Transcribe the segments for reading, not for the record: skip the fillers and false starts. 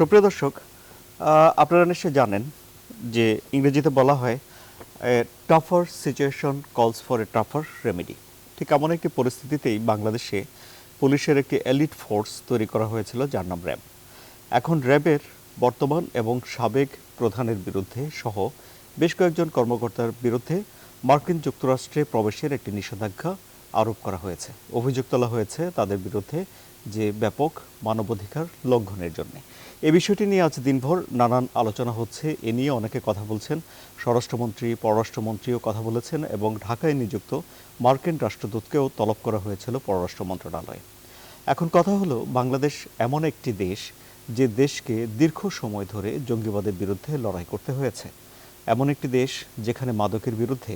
সুপ্রিয় দর্শক, আপনারা নিশ্চয়ই জানেন যে ইংরেজিতে বলা হয় টাফার সিচুয়েশন কলস ফর এ টাফার রেমেডি। ঠিক এমন একটি পরিস্থিতিতেই বাংলাদেশে পুলিশের একটি এলিট ফোর্স তৈরি করা হয়েছিল যার নাম র্যাব। এখন র্যাবের বর্তমান এবং সাবেক প্রধানের বিরুদ্ধে সহ বেশ কয়েকজন কর্মকর্তার বিরুদ্ধে মার্কিন যুক্তরাষ্ট্রে প্রবেশের একটি নিষেধাজ্ঞা আরোপ করা হয়েছে। অভিযোগ তোলা হয়েছে তাদের বিরুদ্ধে যে ব্যাপক মানবাধিকার লঙ্ঘনের জন্য। এই বিষয়টি নিয়ে আজ দিনভর নানান আলোচনা হচ্ছে। এ নিয়ে অনেকে কথা বলছেন। স্বরাষ্ট্রমন্ত্রী, পররাষ্ট্রমন্ত্রীও কথা বলেছেন এবং ঢাকায় নিযুক্ত মার্কিন রাষ্ট্রদূতকেও তলব করা হয়েছিল পররাষ্ট্র মন্ত্রণালয়ে। এখন কথা হলো, বাংলাদেশ এমন একটি দেশ যে দেশকে দীর্ঘ সময় ধরে জঙ্গিবাদের বিরুদ্ধে লড়াই করতে হয়েছে। এমন একটি দেশ যেখানে মাদকের বিরুদ্ধে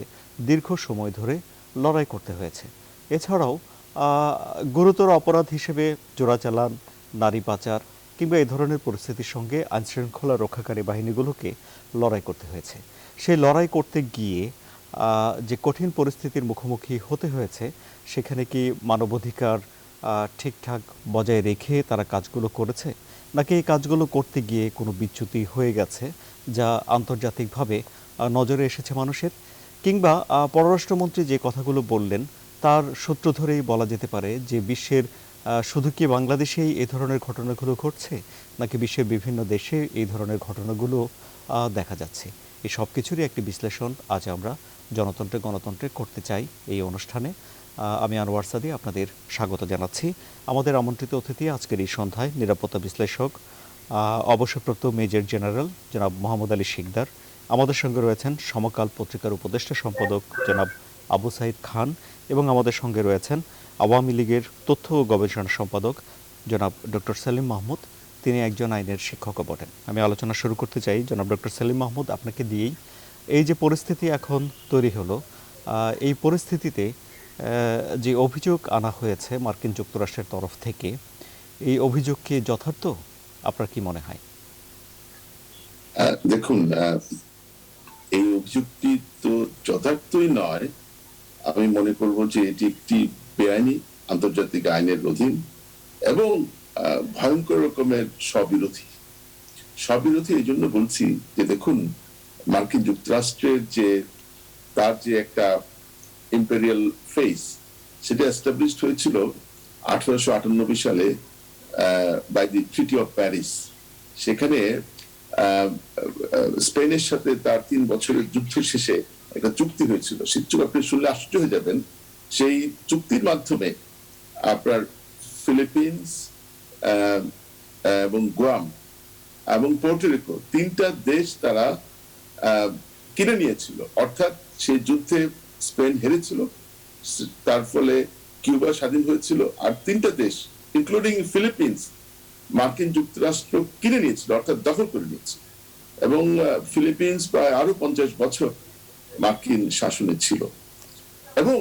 দীর্ঘ সময় ধরে লড়াই করতে হয়েছে। এছাড়াও গুরুতর অপরাধ হিসেবে চোরাচালান, নারী পাচার কিংবা এই ধরনের পরিস্থিতির সঙ্গে আইনশৃঙ্খলা রক্ষাকারী বাহিনীগুলোকে লড়াই করতে হয়েছে। সেই লড়াই করতে গিয়ে যে কঠিন পরিস্থিতির মুখোমুখি হতে হয়েছে, সেখানে কি মানবাধিকার ঠিকঠাক বজায় রেখে তারা কাজগুলো করেছে, নাকি এই কাজগুলো করতে গিয়ে কোনো বিচ্যুতি হয়ে গেছে যা আন্তর্জাতিকভাবে নজরে এসেছে মানুষের? কিংবা পররাষ্ট্রমন্ত্রী যে কথাগুলো বললেন তার সূত্র ধরেই বলা যেতে পারে যে বিশ্বের শুধু কি বাংলাদেশেই এই ধরনের ঘটনাগুলো ঘটছে, নাকি বিশ্বের বিভিন্ন দেশে এই ধরনের ঘটনাগুলো দেখা যাচ্ছে? এই সব কিছুরই একটি বিশ্লেষণ আজ আমরা জনতন্ত্রে গণতন্ত্রে করতে চাই এই অনুষ্ঠানে। আমি আনোয়ার সাদি আপনাদের স্বাগত জানাচ্ছি। আমাদের আমন্ত্রিত অতিথি আজকের এই সন্ধ্যায় নিরাপত্তা বিশ্লেষক, অবসরপ্রাপ্ত মেজর জেনারেল জনাব মোহাম্মদ আলী শিকদার। আমাদের সঙ্গে রয়েছেন সমকাল পত্রিকার উপদেষ্টা সম্পাদক জনাব আবু সাইদ খান এবং আমাদের সঙ্গে রয়েছেন আওয়ামী লীগের তথ্য ও গবেষণা সম্পাদক জনাব ডক্টর সেলিম মাহমুদ। তিনি একজন আইনের শিক্ষকও বটেন। আমি আলোচনা শুরু করতে চাই জনাব ডক্টর সেলিম মাহমুদ, আপনাকে দিয়েই। এই যে পরিস্থিতি এখন তৈরি হলো, এই পরিস্থিতিতে যে অভিযোগ আনা হয়েছে মার্কিন যুক্তরাষ্ট্রের তরফ থেকে, এই অভিযোগ কি যথার্থ? আপনার কি মনে হয়? দেখুন, এই অভিযোগটি তো যথার্থই নয়। আমি মনে করব যে এটি একটি বেআইনি, আন্তর্জাতিক আইনের অধীন এবং ভয়ঙ্কর রকমের স্ববিরোধী। এই জন্য বলছি যে দেখুন, মার্কিন যুক্তরাষ্ট্রের যে তার যে একটা ইম্পেরিয়াল ফেস, সেটা এস্টাবলিশড হয়েছিল 1898 সালে by the treaty of Paris. সেখানে স্পেনের সাথে তার 3 বছরের যুদ্ধ শেষে একটা চুক্তি হয়েছিল। সেই চুক্তি আপনি শুনলে আশ্চর্য হয়ে যাবেন। সেই চুক্তির মাধ্যমে আপনার ফিলিপিন্স এবং গুয়াম এবং পোর্টোরিকো 3টা দেশ তারা কিনে নিয়েছিল। অর্থাৎ সেই যুদ্ধে স্পেন হেরেছিল, তার ফলে কিউবা স্বাধীন হয়েছিল, আর 3টা দেশ ইনক্লুডিং ফিলিপিন্স মার্কিন যুক্তরাষ্ট্র কিনে নিয়েছিল, অর্থাৎ দখল করে নিয়েছিল। এবং ফিলিপিন্স প্রায় আরো 50 বছর মার্কিন শাসনে ছিল। এবং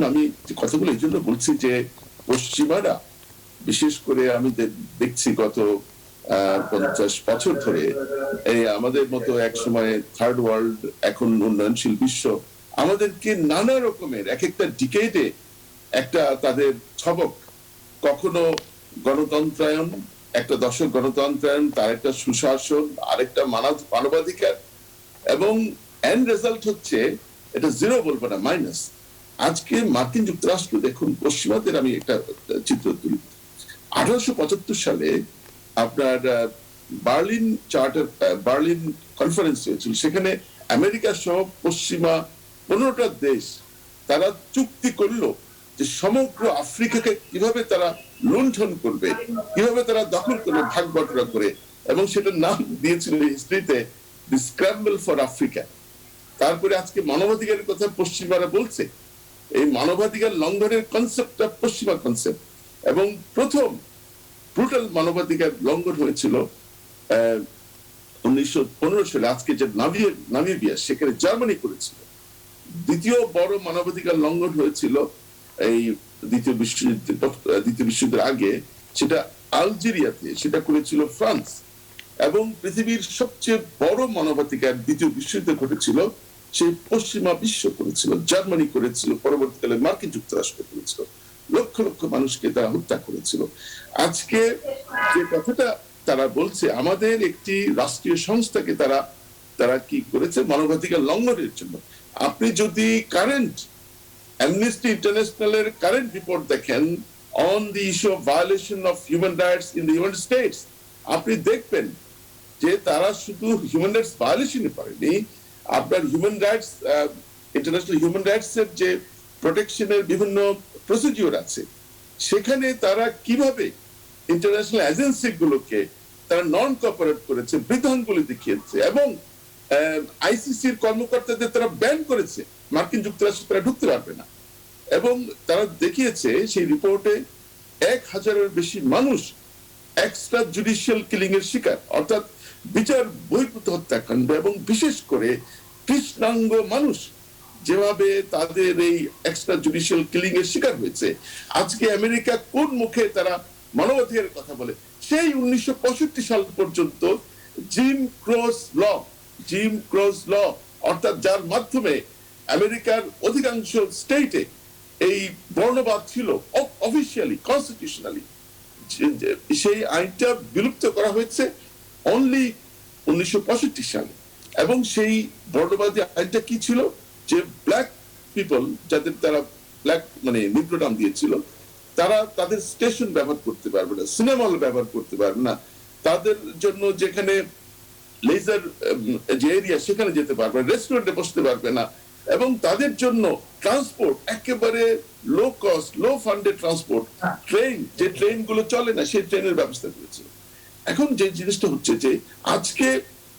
আমি কথাগুলো এই জন্য বলছি যে পশ্চিমারা, বিশেষ করে আমি দেখছি গত 50 বছর ধরে এই আমাদের মতো এক সময় থার্ড ওয়ার্ল্ড, এখন উন্নয়নশীল বিশ্ব, আমাদেরকে নানা রকমের এক একটা ডিকেডে একটা তাদের ছবক, কখনো গণতন্ত্রায়ন, একটা দশক গণতন্ত্রায়ন, তার একটা সুশাসন, আরেকটা মানবাধিকার, এবং এন্ড রেজাল্ট হচ্ছে এটা জিরো বলবো না, মাইনাস। আজকে মার্কিন যুক্তরাষ্ট্র দেখুন, পশ্চিমাদের আমি একটা চিত্র তুলি। 1875 সালে আপনার বার্লিন কনফারেন্স হয়েছিল। সেখানে আমেরিকা সহ পশ্চিমা 15টা দেশ তারা চুক্তি করলো যে সমগ্র আফ্রিকাকে কিভাবে তারা লুণ্ঠন করবে, কিভাবে তারা দখল করবে ভাগ বটরা করে, এবং সেটার নাম দিয়েছিল হিস্ট্রিতে দি স্ক্র্যাম্বল ফর আফ্রিকা। তারপরে আজকে মানবাধিকারের কথা পশ্চিমারা বলছে। এই মানবাধিকার লঙ্ঘনের কনসেপ্টটা পশ্চিমা কনসেপ্ট, এবং প্রথম ব্রুটাল মানবাধিকার লঙ্ঘন হয়েছিল 1915 সালে, আজকে যে নামিবিয়া, সেখানে জার্মানি করেছিল। দ্বিতীয় বড় মানবাধিকার লঙ্ঘন হয়েছিল এই দ্বিতীয় বিশ্বযুদ্ধের আগে, সেটা আলজেরিয়াতে, সেটা করেছিল ফ্রান্স। এবং পৃথিবীর সবচেয়ে বড় মানবাধিকার দ্বিতীয় বিশ্বযুদ্ধে ঘটেছিল, সেই পশ্চিমা বিশ্ব করেছিল, জার্মানি করেছিল, পরবর্তীকালে মার্কিন যুক্তরাষ্ট্র করেছিল। লক্ষ লক্ষ মানুষকে তারা হত্যা করেছিল। আজকে যে কথাটা তারা বলছে আমাদের একটি রাষ্ট্রীয় সংস্থাকে তারা তারা কি করেছে মানবাধিকার লঙ্ঘনের জন্য। আপনি যদি কারেন্ট অ্যামনেস্টি ইন্টারন্যাশনালের কারেন্ট রিপোর্ট দেখেন on the issue of violation of human rights in the United states, আপনি দেখবেন যে তারা শুধু হিউম্যান রাইটস ভায়োলেশনই করেনি, আপনার human rights international human rights এর যে প্রোটেকশনের বিভিন্ন প্রসিডিওর আছে সেখানে তারা কিভাবে ইন্টারন্যাশনাল এজেন্সি গুলোকে তারা নন কোঅপারেট করেছে, বিধানগুলি দেখিয়েছে, এবং আইসিসির কর্মকর্তাদের তারা ব্যান করেছে, মার্কিন যুক্তরাষ্ট্রে তারা ঢুকতে পারবে না। এবং তারা দেখিয়েছে সেই রিপোর্টে 1,000-এর বেশি মানুষ এক্সট্রা জুডিশিয়াল কিলিং এর শিকার, অর্থাৎ বিচার বহির্ভূত হত্যাকাণ্ড, এবং বিশেষ করে কৃষ্ণাঙ্গ মানুষ যেভাবে তাদের এই এক্সট্রা জুডিশিয়াল কিলিং এর শিকার হয়েছে। আজকে আমেরিকা কোন মুখে তারা মানবাধিকারের কথা বলে? সেই 1965 সাল পর্যন্ত জিম ক্রস ল অর্থাৎ যার মাধ্যমে আমেরিকার অধিকাংশ স্টেটে এই বর্ণবাদ ছিল অফিসিয়ালি কনস্টিটিউশনালি, সেই আইনটা বিলুপ্ত করা হয়েছে অনলি 1965 সালে। এবং সেই বর্ণবাদী আইনটা কি ছিল যে ব্ল্যাক পিপল, যাদের তারা ব্ল্যাক মানে নিগ্রো নাম দিয়েছিল, তারা তাদের স্টেশন ব্যবহার করতে পারবে না, সিনেমা হল ব্যবহার করতে পারবে না, তাদের জন্য যেখানে লেজার যে এরিয়া সেখানে যেতে পারবে না, রেস্টুরেন্টে বসতে পারবে না, এবং তাদের জন্য ট্রান্সপোর্ট একেবারে লো কস্ট লো ফান্ডেড ট্রান্সপোর্ট, ট্রেন যে ট্রেন গুলো চলে না সেই ট্রেনের ব্যবস্থা করেছে। এখন যে জিনিসটা হচ্ছে যে আজকে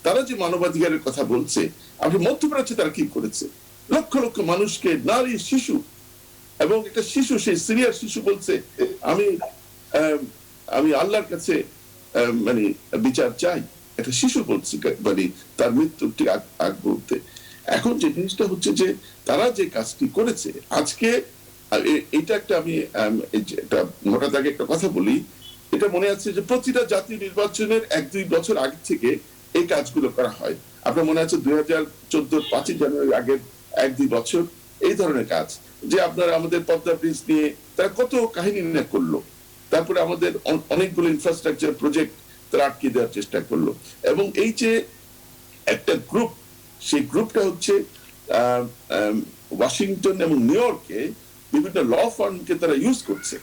তারা যে মানবাধিকারের কথা বলছে, আপনি মধ্যপ্রাচ্যে তারা কি করেছে, লক্ষ লক্ষ মানুষকে, নারী শিশু, এবং একটা শিশু, সেই সিরিয়ার শিশু বলছে আমি আমি আল্লাহর কাছে মানে বিচার চাই, একটা শিশু বলছে মানে তার মৃত্যুর ঠিক আগ মুহূর্তে। এখন যে জিনিসটা হচ্ছে যে তারা যে কাজটি করেছে আজকে, এটা একটা আমি একটা মোটা দাগে একটা কথা বলি, এটা মনে আছে যে প্রতিটা জাতীয় নির্বাচনের 1-2 বছর আগে থেকে এই কাজগুলো করা হয়। আপনার মনে আছে 2014 5 জানুয়ারি আগের 1-2 বছর এই ধরনের কাজ, যে আপনারা আমাদের পদ্মা ব্রিজ নিয়ে তারা কত কাহিনী না করলো, তারপরে আমাদের অনেকগুলো ইনফ্রাস্ট্রাকচার প্রজেক্ট তারা আটকে দেওয়ার চেষ্টা করলো। এবং এই যে একটা গ্রুপ, সেই গ্রুপটা হচ্ছে ওয়াশিংটন এবং নিউ ইয়র্কে বিভিন্ন ল ফার্মকে তারা ইউজ করছে,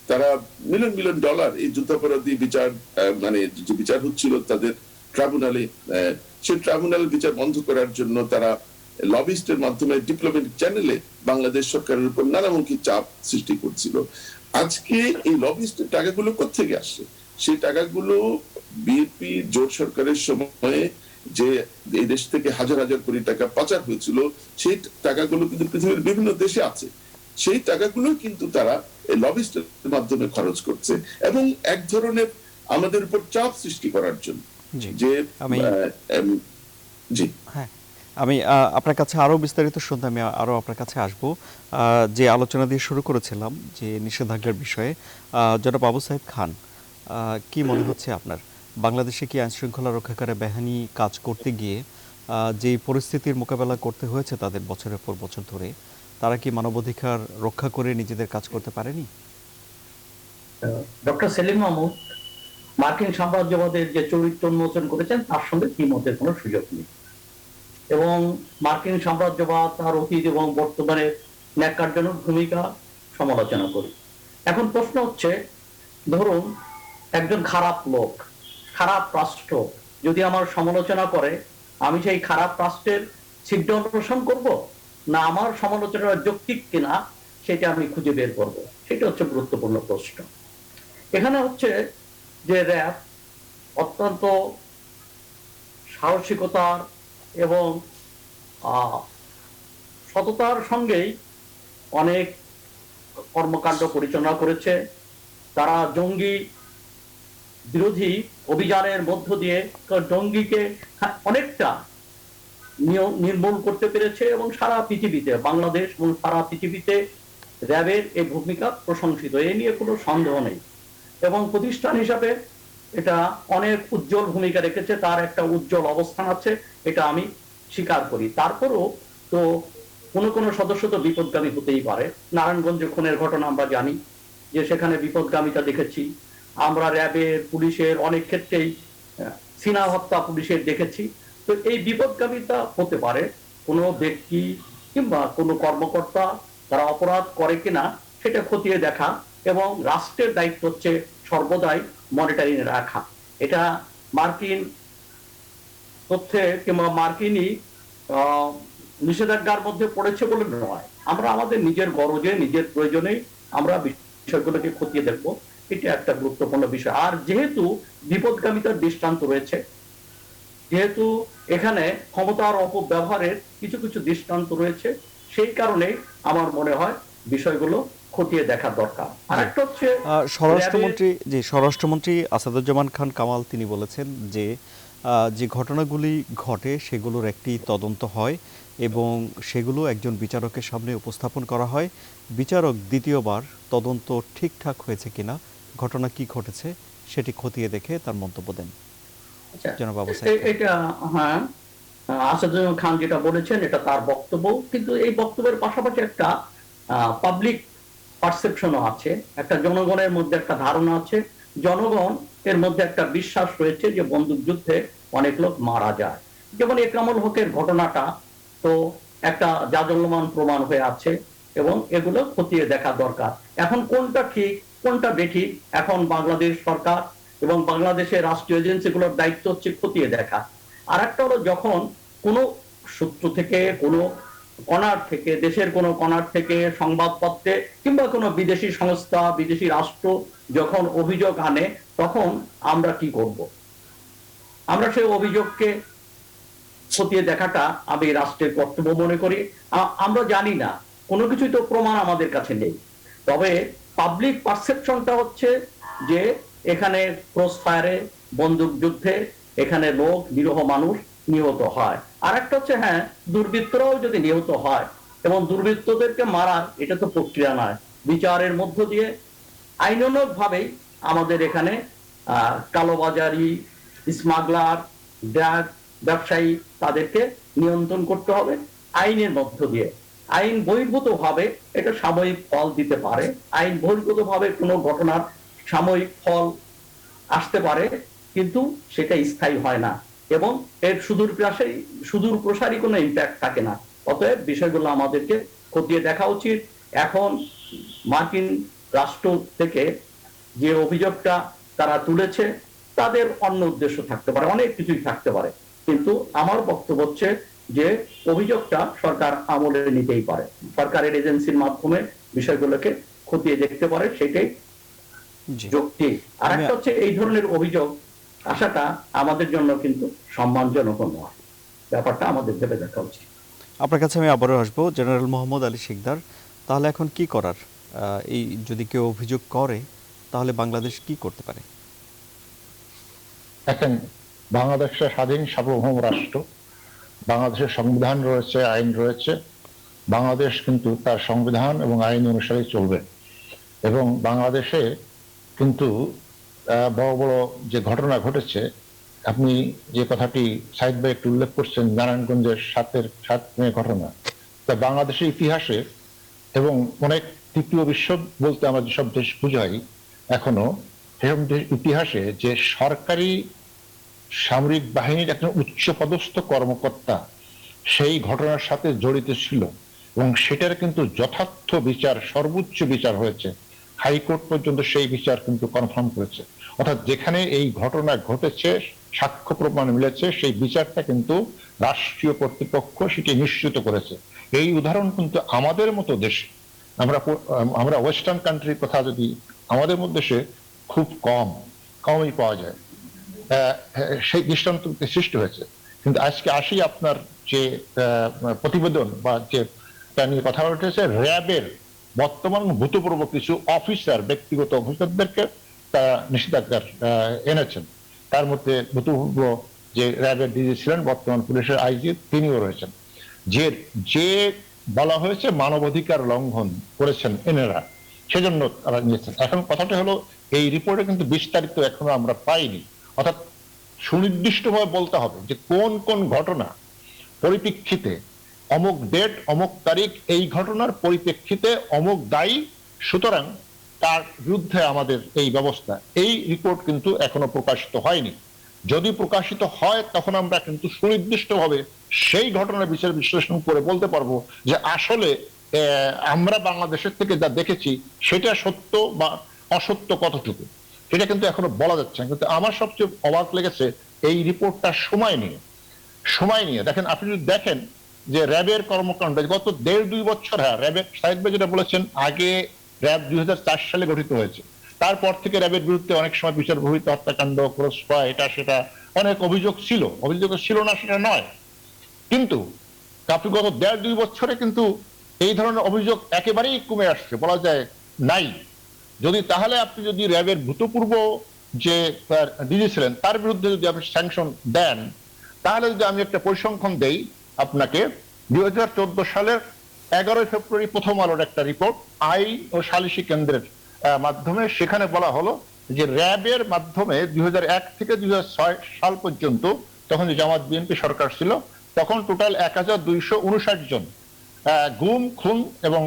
তারা মিলিয়ন মিলিয়ন ডলার এই যুদ্ধাপরাধী বিচার মানে যে বিচার হচ্ছিল তাদের ট্রাইব্যুনালে, সেই ট্রাইব্যুনালের বিচার বন্ধ করার জন্য তারা লবিস্টের মাধ্যমে ডিপ্লোম্যাটিক চ্যানেলে বাংলাদেশ সরকারের উপর নানামুখী চাপ সৃষ্টি করছিল। আজকে এই লবিস্টের টাকাগুলো কোত্থেকে আসছে? সেই টাকাগুলো বিএনপি জোট সরকারের সময়ে যে এই দেশ থেকে হাজার হাজার কোটি টাকা পাচার হয়েছিল, সেই টাকাগুলো কিন্তু পৃথিবীর বিভিন্ন দেশে আছে, সেই টাকাগুলো কিন্তু তারা এই লবিস্টের মাধ্যমে খরচ করছে, এবং এক ধরনের আমাদের উপর চাপ সৃষ্টি করার জন্য। যে জি হ্যাঁ, আমি আপনার কাছে আরো বিস্তারিত শুনতে আমি আরো আপনার কাছে আসব। যে আলোচনা দিয়ে শুরু করেছিলাম যে নিষেধাজ্ঞার বিষয়ে, জনাব আবু সাইদ খান, কি মনে হচ্ছে আপনার, বাংলাদেশে কি আইন শৃঙ্খলা রক্ষাকারী বাহিনী কাজ করতে গিয়ে যে পরিস্থিতির মোকাবেলা করতে হয়েছে তাদের বছরের পর বছর ধরে, তারা কি মানবাধিকার রক্ষা করে নিজেদের কাজ করতে পারেনি? ডক্টর সেলিম মাহমুদ মার্কিন সাম্রাজ্যবাদের যে চরিত্র উন্মোচন করেছেন তার সঙ্গে দ্বিমতের কোনো সুযোগ নেই, এবং মার্কিন সাম্রাজ্যবাদ তার অতীত এবং বর্তমানে ন্যাক্কারজনক ভূমিকা সমালোচনা করি। এখন প্রশ্ন হচ্ছে, ধরুন একজন খারাপ লোক, খারাপ রাষ্ট্র যদি আমার সমালোচনা করে, আমি সেই খারাপ রাষ্ট্রের ছিদ্র অন্বেষণ করব, না আমার সমালোচনা যৌক্তিক কিনা সেটা আমি খুঁজে বের করব? সেটা হচ্ছে গুরুত্বপূর্ণ প্রশ্ন। এখানে হচ্ছে যে র্যাব অত্যন্ত সাহসিকতার এবং সততার সঙ্গেই অনেক কর্মকাণ্ড পরিচালনা করেছে। তারা জঙ্গি বিরোধী অভিযানের মধ্য দিয়ে জঙ্গিকে অনেকটা নির্মূল করতে পেরেছে, এবং সারা পৃথিবীতে, বাংলাদেশ এবং সারা পৃথিবীতে র্যাবের এই ভূমিকা প্রশংসিত, এ নিয়ে কোনো সন্দেহ নেই। এবং প্রতিষ্ঠান হিসাবে এটা অনেক উজ্জ্বল ভূমিকা রেখেছে, তার একটা উজ্জ্বল অবস্থান আছে, এটা আমি স্বীকার করি। তারপরও তো কোনো কোনো সদস্য তো বিপদগামী হতেই পারে। নারায়ণগঞ্জ খুনের ঘটনা আমরা জানি যে সেখানে বিপদগামিতা দেখেছি, আমরা র্যাবের, পুলিশের অনেক ক্ষেত্রেই সিনা হত্যা পুলিশের দেখেছি। তো এই বিপদগামিতা হতে পারে কোনো ব্যক্তি কিংবা কোনো কর্মকর্তা তারা অপরাধ করে কিনা সেটা খতিয়ে দেখা, এবং রাষ্ট্রের দায়িত্ব হচ্ছে সর্বদাই মনিটরিং রাখা। এটা মার্কিন তথ্যে কিংবা মার্কিনই নিষেধাজ্ঞার মধ্যে পড়েছে বলে নয়, আমরা আমাদের নিজের গরজে নিজের প্রয়োজনেই আমরা বিষয়গুলোকে খতিয়ে দেখবো। এটা একটা গুরুত্বপূর্ণ বিষয়। আর যেহেতু বিপদগামিতার দৃষ্টান্ত রয়েছে, যেহেতু এখানে ক্ষমতার অপব্যবহারের কিছু কিছু দৃষ্টান্ত রয়েছে, সেই কারণে আমার মনে হয় বিষয়গুলো খতিয়ে দেখা দরকার। আর একটা হচ্ছে স্বরাষ্ট্রমন্ত্রী আসাদুজ্জামান খান কামাল তিনি বলেছেন যে যে ঘটনাগুলি ঘটে সেগুলোর একটি তদন্ত হয় এবং সেগুলো একজন বিচারকের সামনে উপস্থাপন করা হয়। বিচারক দ্বিতীয়বার তদন্ত ঠিকঠাক হয়েছে কিনা, ঘটনা কি ঘটেছে সেটি খতিয়ে দেখে তার মন্তব্য দেন। এটা হ্যাঁ, আসাদুজ্জামান খান যেটা বলেছেন এটা তার বক্তব্য, কিন্তু এই বক্তব্যের পাশাপাশি একটা পাবলিক পারসেপশনও আছে, একটা জনগণের মধ্যে একটা ধারণা আছে, জনগণ এর মধ্যে একটা বিশ্বাস রয়েছে যে বন্দুক যুদ্ধে অনেক লোক মারা যায়। যেমন একরামুল হকের ঘটনাটা তো একটা জাজল্যমান প্রমাণ হয়ে আছে, এবং এগুলো খতিয়ে দেখা দরকার। এখন কোনটা ঠিক কোনটা বেঠিক এখন বাংলাদেশ সরকার এবং বাংলাদেশের রাষ্ট্রীয় এজেন্সিগুলোর দায়িত্ব হচ্ছে খতিয়ে দেখা। আর একটা হলো যখন কোনো সূত্র থেকে, কোনো কণার থেকে, দেশের কোনো কণার থেকে, সংবাদপত্রে কিংবা কোনো বিদেশি সংস্থা, বিদেশি রাষ্ট্র যখন অভিযোগ আনে, তখন আমরা কি করব? আমরা সেই অভিযোগকে খতিয়ে দেখাটা আমি রাষ্ট্রের কর্তব্য মনে করি। আমরা জানি না, কোনো কিছুই তো প্রমাণ আমাদের কাছে নেই, তবে পাবলিক পারসেপশনটা হচ্ছে যে এখানে ক্রস ফায়ারে, বন্দুক যুদ্ধে এখানে লোক, নিরীহ মানুষ নিহত হয়। আর একটা হচ্ছে হ্যাঁ, দুর্বৃত্তরাও যদি নিহত হয়, এবং দুর্বৃত্তদেরকে মারার এটা তো প্রক্রিয়া নয়, বিচারের মধ্য দিয়ে আইনানুগ ভাবেই আমাদের এখানে কালোবাজারি, স্মাগলার, ড্রাগ ব্যবসায়ী তাদেরকে নিয়ন্ত্রণ করতে হবে আইনের মধ্য দিয়ে। আইন বহির্ভূত ভাবে এটা সাময়িক ফল দিতে পারে, আইন বহির্ভূত ভাবে কোনো ঘটনার সাময়িক ফল আসতে পারে, কিন্তু সেটা স্থায়ী হয় না এবং এর সুদূর প্রসারী কোনো ইম্প্যাক্ট থাকে না। অতএব বিষয়গুলো আমাদেরকে খতিয়ে দেখা উচিত। এখন মার্কিন রাষ্ট্র থেকে যে অভিযোগটা তারা তুলেছে তাদের অন্য উদ্দেশ্য থাকতে পারে, অনেক কিছুই থাকতে পারে, কিন্তু আমার বক্তব্য হচ্ছে যে অভিযোগটা সরকার আমলে নিতেই পারে, সরকারের এজেন্সির মাধ্যমে বিষয়গুলোকে খতিয়ে দেখতে পারে, সেটাই যুক্তি। আর একটা হচ্ছে এই ধরনের অভিযোগ আসাটা আমাদের জন্য কিন্তু সম্মানজনক নয়, ব্যাপারটা আমাদের ভেবে দেখা উচিত। আপনার কাছে আমি আবারও আসবো, জেনারেল মোহাম্মদ আলী শিকদার। তাহলে এখন কি করার? এই যদি কেউ অভিযোগ করে তাহলে বাংলাদেশ কি করতে পারে? দেখেন, বাংলাদেশের স্বাধীন সার্বভৌম রাষ্ট্র, বাংলাদেশের সংবিধান রয়েছে, আইন রয়েছে। বাংলাদেশ কিন্তু তার সংবিধান এবং আইন অনুসারে চলবে, এবং বাংলাদেশে কিন্তু বড় বড় যে ঘটনা ঘটেছে, আপনি যে কথাটি সাইদ ভাই একটু উল্লেখ করছেন, নারায়ণগঞ্জের 7 মে ঘটনা, তা বাংলাদেশের ইতিহাসে এবং অনেক তৃতীয় বিশ্ব বলতে আমরা যেসব দেশ বুঝাই এখনো, সেসব ইতিহাসে যে সরকারি সামরিক বাহিনীর একজন উচ্চপদস্থ কর্মকর্তা সেই ঘটনার সাথে জড়িত ছিল, এবং সেটার কিন্তু যথার্থ বিচার, সর্বোচ্চ বিচার হয়েছে, হাইকোর্ট পর্যন্ত সেই বিচার কিন্তু কনফার্ম করেছে। অর্থাৎ যেখানে এই ঘটনা ঘটেছে, সাক্ষ্য প্রমাণ মিলেছে, সেই বিচারটা কিন্তু রাষ্ট্রীয় কর্তৃপক্ষ সেটি নিশ্চিত করেছে। এই উদাহরণ কিন্তু আমাদের মতো দেশে, আমরা ওয়েস্টার্ন কান্ট্রির কথা যদি আমাদের মধ্যে দেশে খুব কমই পাওয়া যায়, সেই দৃষ্টান্ত সৃষ্টি হয়েছে। কিন্তু আজকে আসি আপনার যে প্রতিবেদন বা যে নিয়ে কথা উঠেছে, র্যাবের বর্তমান ভূতপূর্ব কিছু অফিসার, ব্যক্তিগত অফিসারদেরকে তারা নিষেধাজ্ঞা এনেছেন। তার মধ্যে ভূতপূর্ব যে র্যাবের ডিজি ছিলেন, বর্তমান পুলিশের আইজি, তিনিও রয়েছেন। যে বলা হয়েছে মানবাধিকার লঙ্ঘন করেছেন এনারা, সেজন্য তারা নিয়েছেন। এখন কথাটা হলো, এই রিপোর্টে কিন্তু বিস্তারিত এখনো আমরা পাইনি। অর্থাৎ সুনির্দিষ্টভাবে বলতে হবে যে কোন কোন ঘটনা পরিপ্রেক্ষিতে অমুক ডেট, অমুক তারিখ, এই ঘটনার পরিপ্রেক্ষিতে অমুক দায়ী, সুতরাং তার বিরুদ্ধে আমাদের এই ব্যবস্থা, এই রিপোর্ট কিন্তু এখনো প্রকাশিত হয়নি। যদি প্রকাশিত হয় তখন আমরা কিন্তু সুনির্দিষ্টভাবে সেই ঘটনার বিচার বিশ্লেষণ করে বলতে পারবো যে আসলে আমরা বাংলাদেশের থেকে যা দেখেছি সেটা সত্য বা অসত্য কতটুকু, সেটা কিন্তু এখনো বলা যাচ্ছে না। কিন্তু আমার সবচেয়ে অবাক লেগেছে এই রিপোর্টটা সময় নিয়ে দেখেন। আপনি যদি দেখেন যে র্যাবের কর্মকাণ্ড গত 1.5-2 বছর, হ্যাঁ র্যাবের সাহেব ভাই যেটা বলেছেন, আগে র্যাব 2004 সালে গঠিত হয়েছে, তারপর থেকে র্যাবের বিরুদ্ধে অনেক সময় বিচার বহির্ভূত হত্যাকাণ্ড, ক্রসফায়ার, এটা সেটা অনেক অভিযোগ ছিল না সেটা নয়, কিন্তু আপনি গত 1.5-2 বছরে কিন্তু এই ধরনের অভিযোগ একেবারেই কমে আসছে, বলা যায় নাই। তাহলে আপনি যদি র্যাবের ভূতপূর্ব যে ডিজি ছিলেন তার বিরুদ্ধে যদি আপনি স্যাংশন দেন, তাহলে যদি আমি একটা পরিসংখ্যান দেই আপনাকে, 2014 সালের 11 ফেব্রুয়ারি প্রথম আলোর একটা রিপোর্ট আইন ও সালিসি কেন্দ্রের মাধ্যমে, সেখানে বলা হলো যে র্যাবের মাধ্যমে 2001 থেকে 2006 সাল পর্যন্ত, তখন যে জামাত বিএনপি সরকার ছিল, তখন টোটাল 1259 জন গুম, খুন এবং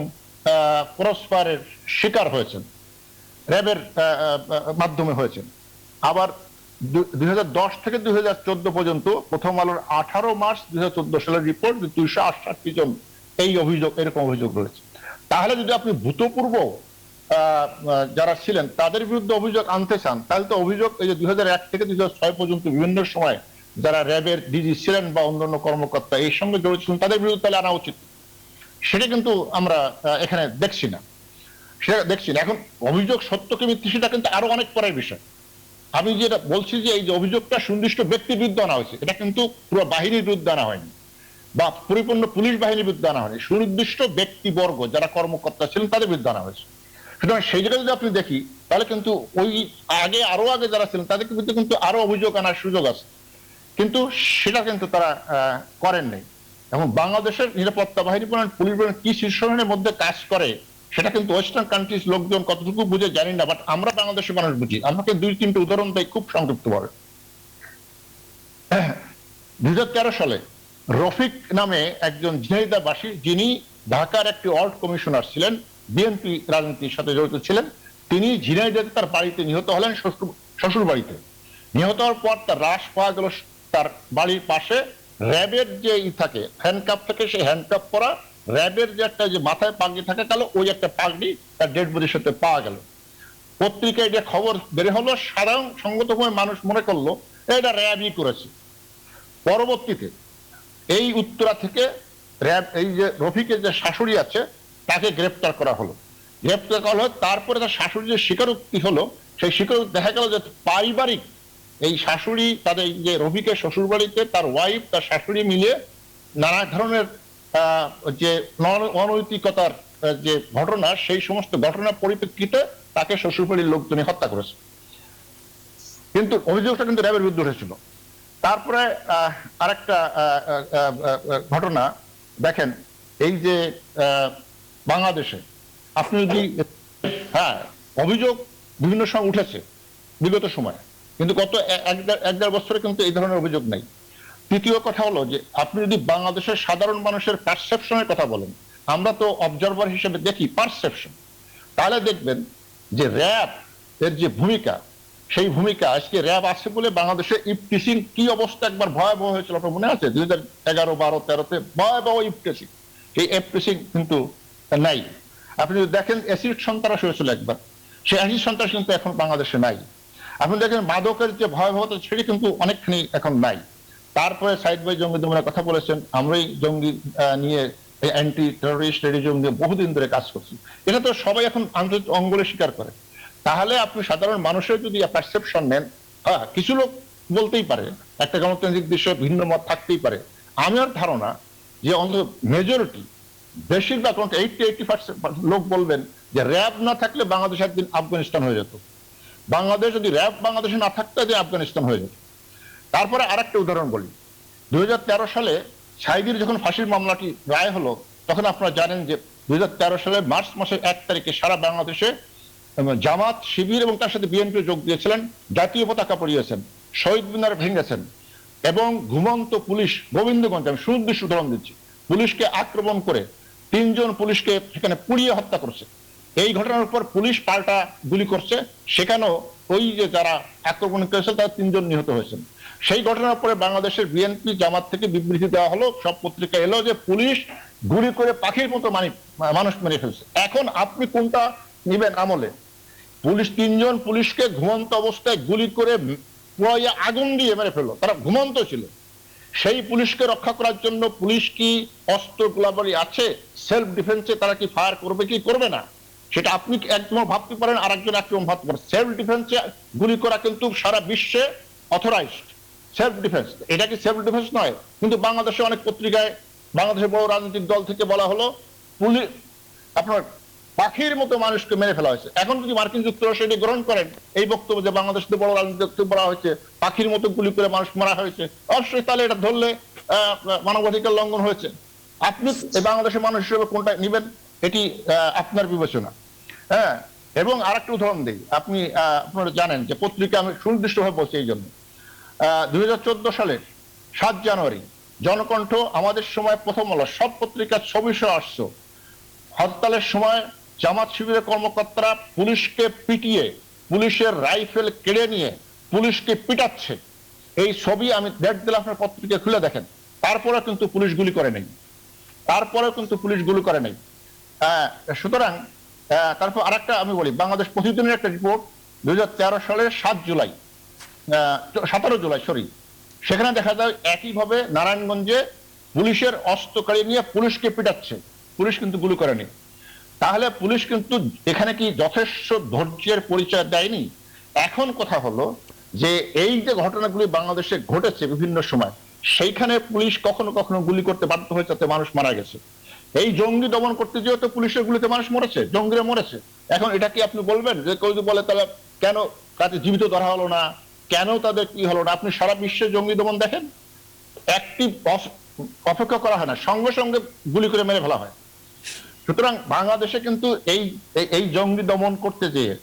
ক্রসফায়ারের শিকার হয়েছেন, র্যাবের মাধ্যমে হয়েছেন। আবার 2010 থেকে 2014 পর্যন্ত প্রথম আলোর 18 মার্চ 2014 সালের রিপোর্ট 268 জন এরকম অভিযোগ রয়েছে। তাহলে যদি আপনি ভূতপূর্ব যারা ছিলেন তাদের বিরুদ্ধে অভিযোগ আনতে চান, তাহলে তো অভিযোগ এই যে 2001 থেকে 2006 পর্যন্ত বিভিন্ন সময় যারা র্যাবের ডিজি ছিলেন বা অন্যান্য কর্মকর্তা এই সঙ্গে জড়িত ছিলেন তাদের বিরুদ্ধে তাহলে আনা উচিত। সেটা কিন্তু আমরা এখানে দেখছি না। এখন অভিযোগ সত্য কি মিথ্যে সেটা কিন্তু আরো অনেক পরের বিষয়। আমি যেটা বলছি যে এই যে অভিযোগটা সুনির্দিষ্ট ব্যক্তির বিরুদ্ধে আনা হয়েছে, এটা কিন্তু পুরো বাহিনীর বিরুদ্ধে আনা হয়নি বা পরিপূর্ণ পুলিশ বাহিনীর বিরুদ্ধে আনা হয়নি, সুনির্দিষ্ট ব্যক্তিবর্গ যারা কর্মকর্তা ছিলেন তাদের বিরুদ্ধে আনা হয়েছে। সুতরাং সেই জায়গায় যদি আপনি দেখি তাহলে কিন্তু ওই আরো আগে যারা ছিলেন তাদের বিরুদ্ধে কিন্তু আরো অভিযোগ আনার সুযোগ আছে, কিন্তু সেটা কিন্তু তারা করেন নাই। এবং বাংলাদেশের নিরাপত্তা বাহিনী বলেন, পুলিশ বলেন, কি শীর্ষস্থানের মধ্যে কাজ করে সেটা কিন্তু ওয়েস্টার্ন কান্ট্রিজ লোকজন কতটুকু বুঝে জানি না, বাট আমরা বাংলাদেশের মানুষ বুঝি। আমাকে 2-3টে উদাহরণ দেয় খুব সংক্ষিপ্ত ভাবে। 2013 সালে রফিক নামে একজন ঝিনাইদহবাসী, যিনি ঢাকার একটি ওয়ার্ড কমিশনার ছিলেন, বিএনপি রাজনীতির সাথে জড়িত ছিলেন, তিনি ঝিনাইদহে তার বাড়িতে নিহত হলেন, শ্বশুর বাড়িতে নিহত হওয়ার পর তার লাশ পাওয়া গেল তার বাড়ির পাশে। র্যাবের যে থাকে হ্যান্ডকাপ থাকে, সেই হ্যান্ডকাপ করা র্যাবের যে একটা যে মাথায় পাগড়ি থাকে গেল, ওই একটা পাগড়ি তার ডেড বডির সাথে পাওয়া গেল। পত্রিকায় যে খবর বের হলো, সাধারণ সঙ্গতভাবে মানুষ মনে করলো এটা র্যাবই করেছে। পরবর্তীতে এই উত্তরা থেকে র্যাব এই যে রফিকের যে শাশুড়ি আছে তাকে গ্রেপ্তার করা হলো। তারপরে তার শাশুড়ি যে স্বীকারোক্তি হলো, সেই স্বীকারোক্তি দেখা গেল যে পারিবারিক এই শাশুড়ি, তাদের যে রফিকের শ্বশুর বাড়িতে তার ওয়াইফ তার শাশুড়ি মিলে নানা ধরনের যে অনৈতিকতার যে ঘটনা, সেই সমস্ত ঘটনার পরিপ্রেক্ষিতে তাকে শ্বশুরবাড়ির লোকজনই হত্যা করেছে। কিন্তু অভিযোগটা কিন্তু র্যাবের বিরুদ্ধে উঠেছিল। তারপরে আরেকটা ঘটনা দেখেন, এই যে বাংলাদেশে আপনি যদি, হ্যাঁ অভিযোগ বিভিন্ন সময় উঠেছে বিগত সময়, কিন্তু গত 1-1.5 বছরে কিন্তু এই ধরনের অভিযোগ নাই। তৃতীয় কথা হলো যে আপনি যদি বাংলাদেশের সাধারণ মানুষের পারসেপশনের কথা বলেন, আমরা তো অবজারভার হিসেবে দেখি পারসেপশন, তাহলে দেখবেন যে র্যাব এর যে ভূমিকা, সেই ভূমিকা আজকে র্যাব আছে বলে বাংলাদেশে ইফটিসিং কি অবস্থা একবার ভয়াবহ হয়েছিল, আপনার মনে আছে 2011, 12, 13-তে ভয়াবহ ইফটিসিং, সেই ইফটিসিং কিন্তু নাই। আপনি যদি দেখেন অ্যাসিড সন্ত্রাস হয়েছিল একবার, সেই অ্যাসিড সন্ত্রাস কিন্তু এখন বাংলাদেশে নাই। আপনি দেখেন মাদকের যে ভয়াবহতা সেটি কিন্তু অনেকখানি এখন নাই। তারপরে সাইদ ভাই জঙ্গি দমনের কথা বলেছেন, আমরাই জঙ্গি নিয়ে অ্যান্টি টেরোরিস্ট রেডিজম নিয়ে বহুদিন ধরে কাজ করছি, এটা তো সবাই এখন আন্তর্জাতিক অঙ্গলে স্বীকার করে। তাহলে আপনি সাধারণ মানুষের যদি পারসেপশন নেন, হ্যাঁ কিছু লোক বলতেই পারে, একটা গণতান্ত্রিক দেশে ভিন্ন মত থাকতেই পারে। আমার ধারণা যে অন্তত মেজরিটি, বেশিরভাগ 80-85% লোক বলবেন যে র্যাব না থাকলে বাংলাদেশ একদিন আফগানিস্তান হয়ে যেত, বাংলাদেশ যদি র্যাব বাংলাদেশে না থাকতো যে আফগানিস্তান হয়ে যেত। তারপরে আরেকটা উদাহরণ বলি, 2013 সালে সাইদির যখন ফাঁসির মামলাটি রায় হলো, তখন আপনারা জানেন যে 2013 সালে মার্চ মাসের 1 তারিখে সারা বাংলাদেশে জামাত, শিবির এবং তার সাথে বিএনপি যোগ দিয়েছিলেন, জাতীয় পতাকা পরিয়েছেন, শহীদ মিনার ভেঙেছেন এবং ঘুমন্ত পুলিশ গোবিন্দগঞ্জে, আমি সুনির্দিষ্ট উদাহরণ দিচ্ছি, পুলিশকে আক্রমণ করে 3 জন পুলিশকে সেখানে পুড়িয়ে হত্যা করেছে। এই ঘটনার উপর পুলিশ পাল্টা গুলি করছে, সেখানেও ওই যে যারা আক্রমণ করেছে তারা 3 জন নিহত হয়েছেন। সেই ঘটনার পরে বাংলাদেশের বিএনপি জামাত থেকে বিবৃতি দেওয়া হলো, সব পত্রিকা এলো যে পুলিশ গুলি করে পাখির মতো মানুষ মেরে ফেলছে। এখন আপনি কোনটা নিবেন আমলে? পুলিশ 3 জন পুলিশকে ঘুমন্ত অবস্থায় গুলি করে পুরাইয়া আগুন দিয়ে মেরে ফেললো, তারা ঘুমন্ত ছিল। সেই পুলিশকে রক্ষা করার জন্য পুলিশ কি অস্ত্র গোলাবারি আছে? সেলফ ডিফেন্সে তারা কি ফায়ার করবে কি করবে না, সেটা আপনি একদম ভাবতে পারেন, আর একজন একদম ভাবতে পারেন। সেলফ ডিফেন্সে গুলি করা কিন্তু সারা বিশ্বে অথরাইজড সেলফ ডিফেন্স। এটা কি সেলফ ডিফেন্স নয়? কিন্তু বাংলাদেশে অনেক পত্রিকায়, বাংলাদেশের বড় রাজনৈতিক দল থেকে বলা হলো পুলিশ আপনার পাখির মতো মানুষকে মেরে ফেলা হয়েছে। এখন যদি মার্কিন যুক্তরাষ্ট্র এটি গ্রহণ করেন, এই বক্তব্য যে বাংলাদেশের বড় রাজনৈতিক বলা হয়েছে পাখির মতো গুলি করে মানুষ মারা হয়েছে, অবশ্যই তাহলে এটা ধরলে মানবাধিকার লঙ্ঘন হয়েছে। আপনি বাংলাদেশের মানুষ হিসেবে কোনটা নিবেন, এটি আপনার বিবেচনা। হ্যাঁ, এবং আরেকটা উদাহরণ দিই। আপনারা জানেন যে পত্রিকা, আমি সুনির্দিষ্টভাবে বলছি এই জন্য, 2014 সালের 7 জানুয়ারি জনকণ্ঠ, আমাদের সময়, প্রথম আলো, সব পত্রিকার ছবি সহ আসছে। হরতালের সময় জামাত শিবিরের কর্মকর্তারা পুলিশকে পিটিয়ে, পুলিশের রাইফেল কেড়ে নিয়ে পুলিশকে পিটাচ্ছে। এই ছবি আমি ডেট দিলে আপনার পত্রিকা খুলে দেখেন। তারপরে কিন্তু পুলিশ গুলি করে নেই, সুতরাং তারপর আরেকটা আমি বলি, বাংলাদেশ প্রতিদিনের একটা রিপোর্ট 2013 সালের 17 জুলাই সেখানে দেখা যায় একইভাবে নারায়ণগঞ্জে পুলিশের অস্ত্র কাড়িয়ে নিয়ে পুলিশকে পিটাচ্ছে, পুলিশ কিন্তু গুলি করেনি। তাহলে পুলিশ কিন্তু এখানে কি যথেষ্ট ধৈর্যের পরিচয় দেয়নি? এখন কথা হলো যে এই যে ঘটনাগুলি বাংলাদেশে ঘটেছে বিভিন্ন সময়, সেইখানে পুলিশ কখনো কখনো গুলি করতে বাধ্য হয়েছে, তাতে মানুষ মারা গেছে। এই জঙ্গি দমন করতে যেহেতু পুলিশের গুলিতে মানুষ মরেছে, জঙ্গিরা মরেছে। এখন এটা কি আপনি বলবেন যে কেউ যদি বলে তাহলে কেন তাদের জীবিত ধরা হলো না, কেন তাদের কি হলো না? আপনি সারা বিশ্বে জঙ্গি দমন দেখেন, একটি অপেক্ষা করা হয় না, সঙ্গে সঙ্গে গুলি করে মেরে ফেলা হয়। সুতরাং বাংলাদেশে কিন্তু এই জঙ্গি দমন করতে যেয়ে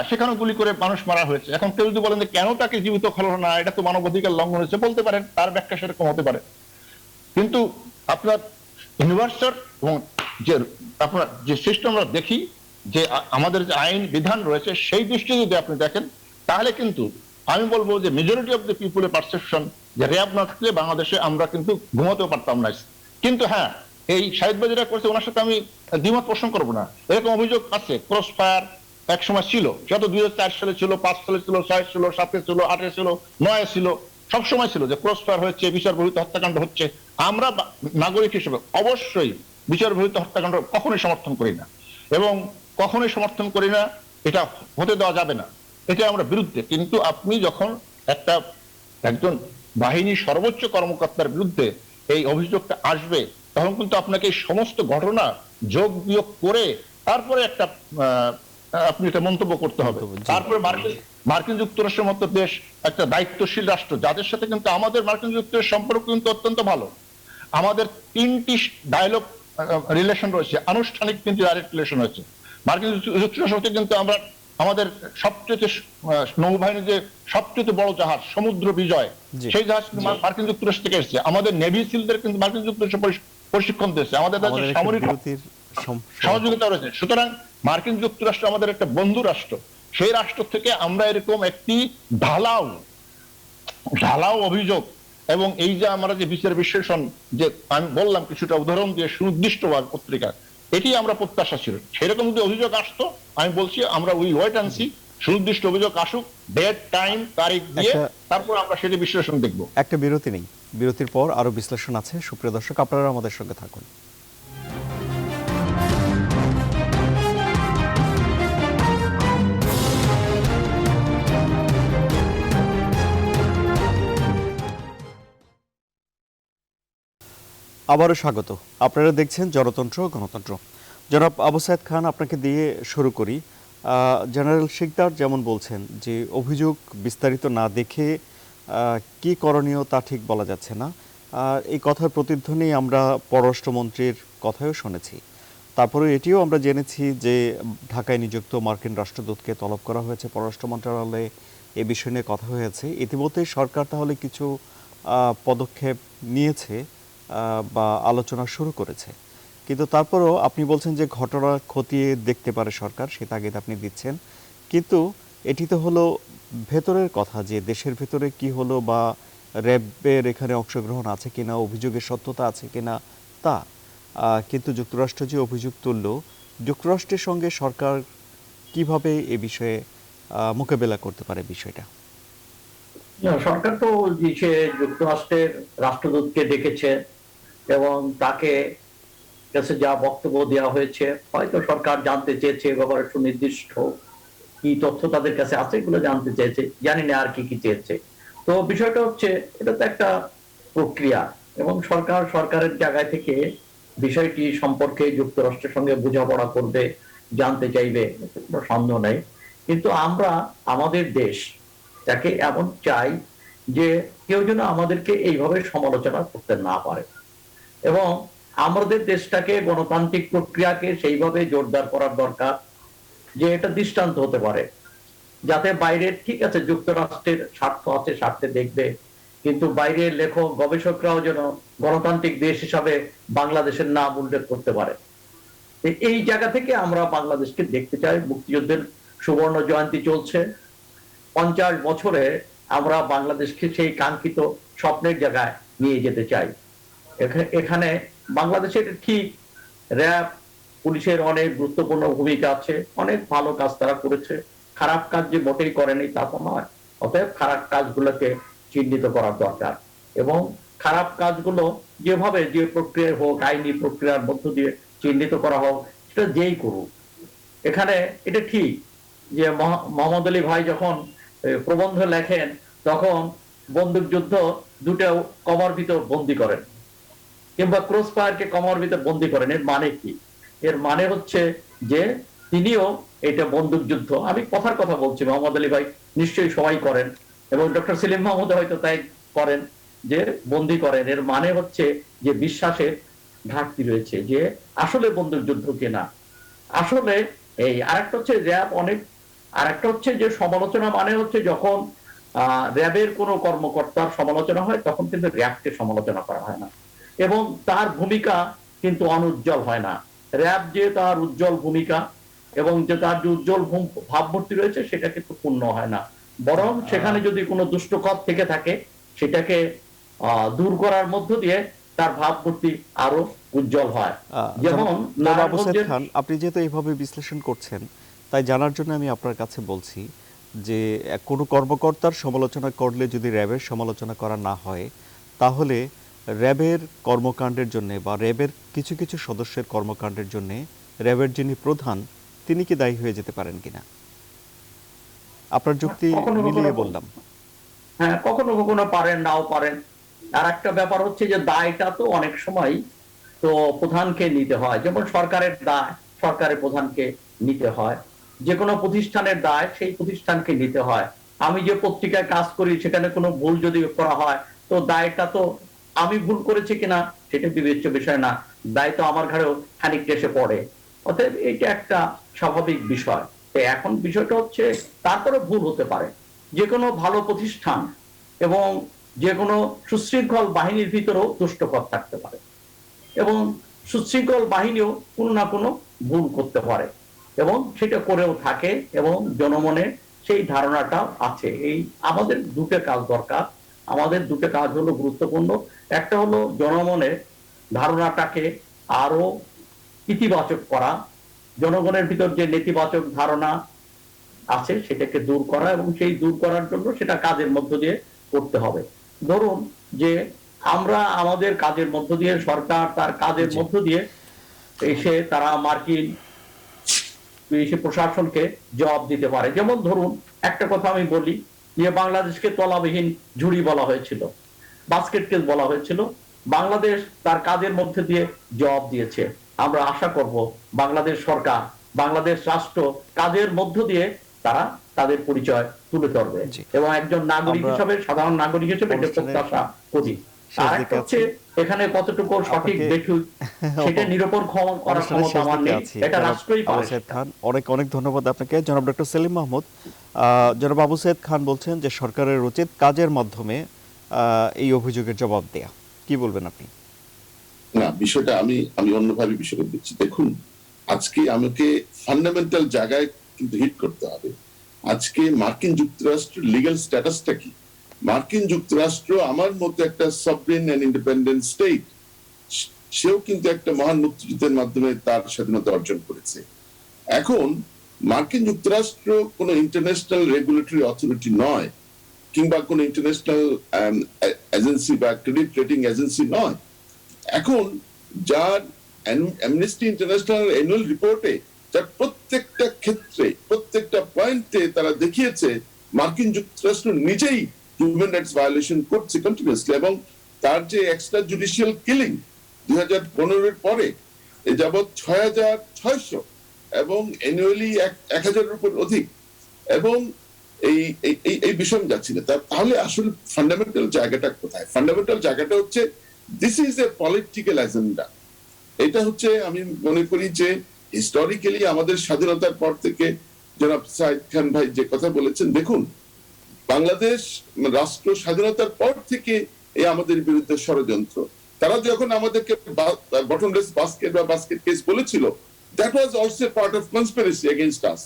সেখানে গুলি করে মানুষ মারা হয়েছে। এখন কেউ যদি বলেন যে কেন তাকে জীবিত হলো না, এটা তো মানবাধিকার লঙ্ঘন হয়েছে, বলতে পারেন, তার ব্যাখ্যা সেরকম হতে পারে। কিন্তু আপনার ইউনিভার্সাল এবং যে আপনার যে সিস্টেম আমরা দেখি, যে আমাদের যে আইন বিধান রয়েছে, সেই দৃষ্টি যদি আপনি দেখেন, তাহলে কিন্তু আমি বলবো যে মেজরিটি অফ দ্য পিপুলের পারসেপশন যে র্যাব না থাকলে বাংলাদেশে আমরা কিন্তু ঘুমাতেও পারতাম না। কিন্তু হ্যাঁ, এই শাহিদ ভাই যেটা করছে ওনার সাথে আমি দ্বিমত পোষণ করবো না। এরকম অভিযোগ আছে, ক্রস ফায়ার এক সময় ছিল, যত 2004 সালে ছিল, 5 সালে ছিল, 6 ছিল, 7 ছিল, 8 ছিল, 9 ছিল, সবসময় ছিল যে ক্রস ফায়ার হচ্ছে, বিচার বহির্ভূত হত্যাকাণ্ড হচ্ছে। আমরা নাগরিক হিসেবে অবশ্যই বিচার বহির্ভূত হত্যাকাণ্ড কখনোই সমর্থন করি না, এবং কখনোই সমর্থন করি না, এটা হতে দেওয়া যাবে না, এটা আমরা বিরুদ্ধে। কিন্তু আপনি যখন একজন বাহিনীর সর্বোচ্চ কর্মকর্তার বিরুদ্ধে এই অভিযোগটা আসবে, তখন কিন্তু আপনাকে এই সমস্ত ঘটনা যোগ বিয়োগ করে তারপরে একটা আপনি এটা মন্তব্য করতে হবে। তারপরে মার্কিন যুক্তরাষ্ট্রের মতো দেশ একটা দায়িত্বশীল রাষ্ট্র, যাদের সাথে কিন্তু আমাদের মার্কিন যুক্তরাষ্ট্রের সম্পর্ক কিন্তু অত্যন্ত ভালো। আমাদের 3টি ডায়ালগ রিলেশন রয়েছে, আনুষ্ঠানিক 3টি ডাইরেক্ট রিলেশন রয়েছে। মার্কিন যুক্তরাষ্ট্রের সাথে কিন্তু আমরা আমাদের সবচেয়ে নৌবাহিনীর যে সবচেয়ে বড় জাহাজ সমুদ্র বিজয়, সেই জাহাজ মার্কিন যুক্তরাষ্ট্র থেকে এসেছে। আমাদের নেভি সিলদের কিন্তু মার্কিন যুক্তরাষ্ট্র প্রশিক্ষণ দিয়েছে, আমাদের সামরিক সহযোগিতা রয়েছে। সুতরাং মার্কিন যুক্তরাষ্ট্র আমাদের একটা বন্ধু রাষ্ট্র, সেই রাষ্ট্র থেকে আমরা এরকম একটি ঢালাও অভিযোগ, এবং এই যে আমরা যে বিচার বিশ্লেষণ, যে আমি বললাম কিছুটা উদাহরণ দিয়ে সুনির্দিষ্টভাবে পত্রিকা, এটি আমরা প্রত্যাশা ছিল। সেরকম যদি অভিযোগ আসতো, আমি বলছি আমরা ওয়েট অ্যান্ড সি, সুনির্দিষ্ট অভিযোগ আসুক, ডেট, টাইম, তারিখ দিয়ে তারপর আমরা সেটি বিশ্লেষণ দেখব। একটা বিরতি নেই, বিরতির পর আরো বিশ্লেষণ আছে। সুপ্রিয় দর্শক, আপনারা আমাদের সঙ্গে থাকুন। আবারও স্বাগত। আপনারা দেখছেন জনতন্ত্র গণতন্ত্র। জনাব আবু সায়েদ খান, আপনাকে দিয়ে শুরু করি। জেনারেল শিকদার যেমন বলছেন যে অভিযোগ বিস্তারিত না দেখে কি করণীয় তা ঠিক বলা যাচ্ছে না। এই কথার প্রতিধ্বনি আমরা পররাষ্ট্রমন্ত্রীর কথাও শুনেছি। তারপরে এটিও আমরা জেনেছি যে ঢাকায় নিযুক্ত মার্কিন রাষ্ট্রদূতকে তলব করা হয়েছে পররাষ্ট্র মন্ত্রণালয়ে, এ বিষয় নিয়ে কথা হয়েছে। ইতিমধ্যে সরকার তাহলে কিছু পদক্ষেপ নিয়েছে বা আলোচনা শুরু করেছে। কিন্তু তারপরও আপনি বলছেন যে ঘটনা খতিয়ে দেখতে পারে সরকার, সে তাগিদ আপনি দিচ্ছেন। কিন্তু এটি তো হলো ভেতরের কথা, যে দেশের ভেতরে কি হলো বা র্যাবের এখানে অংশগ্রহণ আছে কিনা, অভিযোগের সত্যতা আছে কিনা তা। কিন্তু যুক্তরাষ্ট্র যে অভিযোগ তুলল, যুক্তরাষ্ট্রের সঙ্গে সরকার কিভাবে এ বিষয়ে মোকাবেলা করতে পারে বিষয়টা? না, সরকার তো সে যুক্তরাষ্ট্রের রাষ্ট্রদূতকে ডেকেছে এবং তাকে কাছে যা বক্তব্য দেওয়া হয়েছে, হয়তো সরকার জানতে চেয়েছে এ ব্যাপারে সুনির্দিষ্ট কি তথ্য তাদের কাছে আছে এগুলো জানতে চেয়েছে, জানি না আর কি কি চেয়েছে। তো বিষয়টা হচ্ছে এটা তো একটা প্রক্রিয়া এবং সরকার সরকারের জায়গায় থেকে বিষয়টি সম্পর্কে যুক্তরাষ্ট্রের সঙ্গে বোঝাপড়া করবে, জানতে চাইবে, এতে কোনো সন্দেহ নেই। কিন্তু আমরা আমাদের দেশ যাকে এমন চাই যে কেউ যেন আমাদেরকে এইভাবে সমালোচনা করতে না পারে এবং আমাদের দেশটাকে গণতান্ত্রিক প্রক্রিয়াকে সেইভাবে জোরদার করার দরকার যে এটা দৃষ্টান্ত হতে পারে, যাতে বাইরে ঠিক আছে যুক্তরাষ্ট্রের স্বার্থ আছে, স্বার্থে দেখবে, কিন্তু বাইরের লেখক গবেষকরাও যেন গণতান্ত্রিক দেশ হিসাবে বাংলাদেশের নাম উল্লেখ করতে পারে। এই জায়গা থেকে আমরা বাংলাদেশকে দেখতে চাই। মুক্তিযুদ্ধের সুবর্ণ জয়ন্তী চলছে, 50 বছরে আমরা বাংলাদেশকে সেই কাঙ্ক্ষিত স্বপ্নের জায়গায় নিয়ে যেতে চাই। এখানে বাংলাদেশের ঠিক র্যাব পুলিশের অনেক গুরুত্বপূর্ণ ভূমিকা আছে, অনেক ভালো কাজ তারা করেছে, খারাপ কাজ যে মোটেই করেনি তা তো নয়। অতএব খারাপ কাজগুলোকে চিহ্নিত করার দরকার এবং খারাপ কাজগুলো যেভাবে যে প্রক্রিয়ায় হোক, আইনি প্রক্রিয়ার মধ্য দিয়ে চিহ্নিত করা হোক, সেটা যেই করুক। এখানে এটা ঠিক যে মোহাম্মদ আলী ভাই যখন প্রবন্ধ লেখেন তখন বন্দুকযুদ্ধ দুটো কমার ভিতর বন্দি করেন কিংবা ক্রস ফায়ারকে কমার ভিতর বন্দি করেন। এর মানে কি? এর মানে হচ্ছে যে তিনিও এটা বন্দুকযুদ্ধ, আমি কথার কথা বলছি, মোহাম্মদ আলী ভাই নিশ্চয়ই সবাই করেন এবং ডক্টর সেলিম মাহমুদ হয়তো তাই করেন যে বন্দি করেন। এর মানে হচ্ছে যে বিশ্বাসের ঘাটতি রয়েছে, যে আসলে বন্দুকযুদ্ধ কিনা। আসলে এই আরেকটা হচ্ছে র্যাব অনেক, আরেকটা হচ্ছে যে সমালোচনা মানে হচ্ছে যখন র্যাবের কোনো কর্মকর্তার সমালোচনা হয় তখন কিন্তু র্যাবকে সমালোচনা করা হয় না এবং তার ভূমিকা কিন্তু অনুজ্জ্বল হয় না। র্যাব যে তার উজ্জ্বল ভূমিকা এবং যে তার যে উজ্জ্বল ভাবমূর্তি রয়েছে সেটা কিন্তু পূর্ণ হয় না, বরং সেখানে যদি কোনো দুষ্টকর থেকে থাকে সেটাকে দূর করার মধ্য দিয়ে তার ভাবমূর্তি আরো উজ্জ্বল হয়। যেমন আবু সাইদ খান, আপনি যেহেতু এইভাবে বিশ্লেষণ করছেন, তাই জানার জন্য আমি আপনার কাছে বলছি যে কোনো কর্মকর্তার সমালোচনা করলে যদি র্যাবের সমালোচনা করা না হয়, তাহলে র্যাবের কর্মকাণ্ডের জন্য বা র্যাবের কিছু কিছু সদস্যের কর্মকাণ্ডের জন্য র্যাবের যিনি প্রধান তিনি কি দায়ী হয়ে যেতে পারেন কিনা? আপনার যুক্তি মিলিয়ে বললাম। হ্যাঁ, কখনো কখনো পারেন, নাও পারেন। আর একটা ব্যাপার হচ্ছে যে দায়টা তো অনেক সময় তো প্রধানকে নিতে হয়, যেমন সরকারের দায় সরকারের প্রধানকে নিতে হয়, যে কোনো প্রতিষ্ঠানের দায় সেই প্রতিষ্ঠানকে নিতে হয়। আমি যে পত্রিকায় কাজ করি সেখানে কোনো ভুল যদি করা হয় তো দায়টা তো আমি ভুল করেছি কিনা সেটা বিবেচ্য বিষয় না, দায় তো আমার ঘাড়েও খানিকটা এসে পড়ে। অতএব এটা একটা স্বাভাবিক বিষয়। এখন বিষয়টা হচ্ছে তারপরে ভুল হতে পারে, যে কোনো ভালো প্রতিষ্ঠান এবং যে কোনো সুশৃঙ্খল বাহিনীর ভিতরেও দুষ্টকর থাকতে পারে এবং সুশৃঙ্খল বাহিনীও কোনো না কোনো ভুল করতে পারে এবং সেটা করেও থাকে এবং জনমনে সেই ধারণাটা আছে। এই আমাদের দুটো কাজ দরকার, আমাদের দুটো কাজ হলো গুরুত্বপূর্ণ। একটা হলো জনমনের ধারণাটাকে আরো ইতিবাচক করা, জনগণের ভিতর যে নেতিবাচক ধারণা আছে সেটাকে দূর করা এবং সেই দূর করার জন্য সেটা কাজের মধ্য দিয়ে করতে হবে। ধরুন যে আমরা আমাদের কাজের মধ্য দিয়ে, সরকার তার কাজের মধ্য দিয়ে এসে তারা মার্কিন প্রশাসনকে জবাব দিতে পারে। যেমন ধরুন একটা কথা আমি বলি যে বাংলাদেশকে তলাবিহীন ঝুড়ি বলা হয়েছিল, বাস্কেট কেস বলা হয়েছিল, বাংলাদেশ তার কাজের মধ্যে দিয়ে জবাব দিয়েছে। আমরা আশা করব বাংলাদেশ সরকার, বাংলাদেশ রাষ্ট্র কাজের মধ্য দিয়ে তারা তাদের পরিচয় তুলে ধরবে এবং একজন নাগরিক হিসেবে, সাধারণ নাগরিক হিসেবে এটা প্রত্যাশা করি। আরেকটা হচ্ছে এখানে কতটুকু সঠিক দেখুন সেটা নিরূপণ করার ক্ষমতা আমার নেই, এটা রাষ্ট্রই পারে। খান, অনেক অনেক ধন্যবাদ আপনাকে। জনাব ডক্টর সেলিম মাহমুদ, জনাব আবু সাইদ খান বলছেন যে সরকারের উচিত কাজের মাধ্যমে এই অভিযোগের জবাব দেয়া, কি বলবেন আপনি? না, বিষয়টা আমি আমি অন্যভাবে বিষয়টা দেখছি। দেখুন, আজকে আমাকে ফান্ডামেন্টাল জায়গায় কিন্তু হিট করতে হবে। আজকে মার্কিন যুক্তরাষ্ট্রের লিগ্যাল স্ট্যাটাসটা কি? মার্কিন যুক্তরাষ্ট্র আমার মতো একটা সভরেন এন্ড ইন্ডিপেন্ডেন্ট স্টেট, সেও কিন্তু একটা মহান মুক্তিযুদ্ধের মাধ্যমে তার স্বাধীনতা অর্জন করেছে। এখন মার্কিন যুক্তরাষ্ট্র কোন ইন্টারন্যাশনাল রেগুলেটরি অথরিটি নয়, কিংবা কোন ইন্টারন্যাশনাল এজেন্সি বা ক্রেডিট রেটিং এজেন্সি নয়। এখন যার অ্যামনেস্টি ইন্টারন্যাশনাল অ্যানুয়াল রিপোর্টে যার প্রত্যেকটা ক্ষেত্রে প্রত্যেকটা পয়েন্টে তারা দেখিয়েছে মার্কিন যুক্তরাষ্ট্র নিজেই হিউম্যান রাইটস ভায়োলেশন করছে কন্টিনিউয়াসলি, এবং তার যে এক্সট্রা জুডিশিয়াল কিলিং 2015 পরে এ যাবৎ 6,600 এবং অ্যানুয়ালি 1,000-এর উপর অধিক, এবং এই এই এই বিষয় যাচ্ছি না। তাহলে আসলে ফান্ডামেন্টাল জায়গাটা কোথায়? ফান্ডামেন্টাল জায়গাটা হচ্ছে this is a political agenda. এটা হচ্ছে, আমি মনে করি যে হিস্টোরিক্যালি আমাদের স্বাধীনতার পর থেকে জনাব সাইদ খান ভাই যে কথা বলেছেন, দেখুন বাংলাদেশ রাষ্ট্র স্বাধীনতার পর থেকে এই আমাদের বিরুদ্ধে ষড়যন্ত্র। তারা যখন আমাদেরকে বটমলেস বাস্কেট বা বাস্কেট কেস বলেছিল, that was also part of conspiracy against us.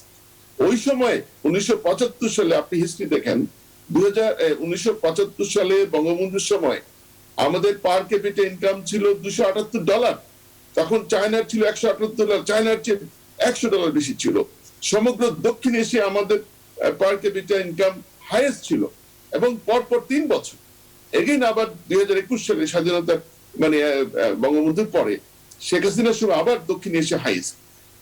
ওই সময় 1975 সালে আপনি হিস্ট্রি দেখেন, 1975 সালে বঙ্গবন্ধুর সময় আমাদের পার ক্যাপিটা ইনকাম ছিল $278। তখন চায়নার ছিল $178, চায়নার চেয়ে $100 বেশি ছিল। সমগ্র দক্ষিণ এশিয়া আমাদের পার ক্যাপিটা ইনকাম হাইয়েস্ট ছিল, এবং পরপর 3 বছর এগেইন আবার 2021 সালে স্বাধীনতার মানে বঙ্গবন্ধুর পরে শেখ হাসিনার সময় আবার দক্ষিণ এশিয়া হাইয়েস্ট।